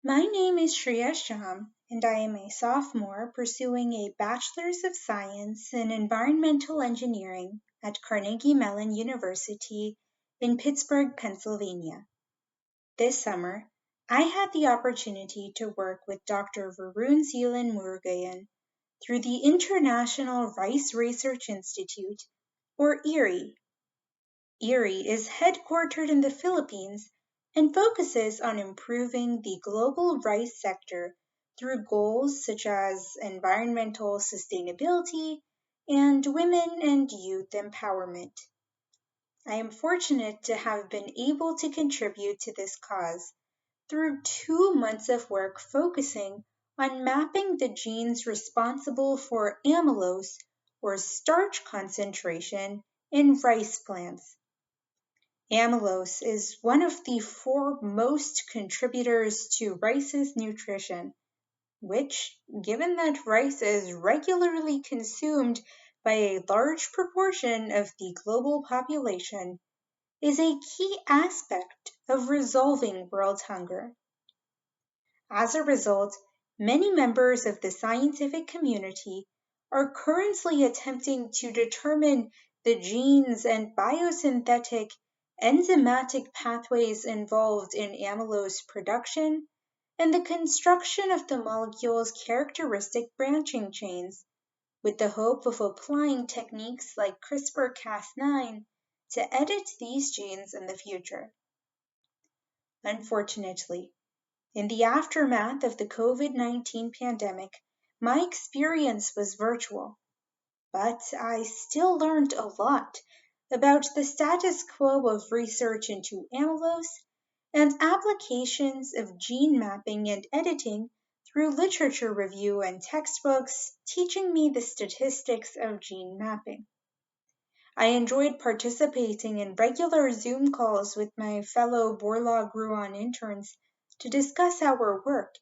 My name is Shryam, and I am a sophomore pursuing a Bachelor's of Science in Environmental Engineering at Carnegie Mellon University in Pittsburgh, Pennsylvania. This summer, I had the opportunity to work with Dr. Varun Murugayan through the International Rice Research Institute, or IRRI. IRRI is headquartered in the Philippines and focuses on improving the global rice sector through goals such as environmental sustainability and women and youth empowerment. I am fortunate to have been able to contribute to this cause through 2 months of work focusing on mapping the genes responsible for amylose or starch concentration in rice plants. Amylose is one of the foremost contributors to rice's nutrition, which, given that rice is regularly consumed by a large proportion of the global population, is a key aspect of resolving world hunger. As a result, many members of the scientific community are currently attempting to determine the genes and biosynthetic enzymatic pathways involved in amylose production and the construction of the molecule's characteristic branching chains, with the hope of applying techniques like CRISPR-Cas9 to edit these genes in the future. Unfortunately, in the aftermath of the COVID-19 pandemic, my experience was virtual, but I still learned a lot about the status quo of research into amylose and applications of gene mapping and editing through literature review and textbooks teaching me the statistics of gene mapping. I enjoyed participating in regular Zoom calls with my fellow Borlaug-Ruan interns to discuss our work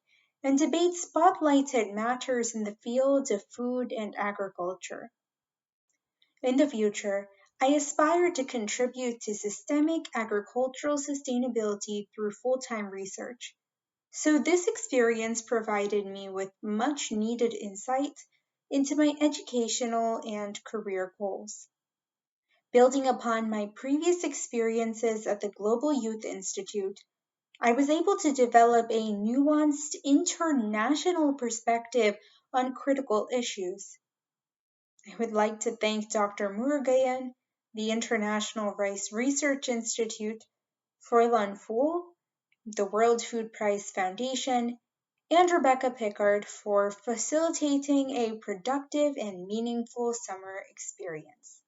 and debate spotlighted matters in the fields of food and agriculture. In the future, I aspire to contribute to systemic agricultural sustainability through full-time research. So this experience provided me with much needed insight into my educational and career goals. Building upon my previous experiences at the Global Youth Institute, I was able to develop a nuanced international perspective on critical issues. I would like to thank Dr. Murugayan, the International Rice Research Institute, Fräulein Fool, the World Food Prize Foundation, and Rebecca Pickard for facilitating a productive and meaningful summer experience.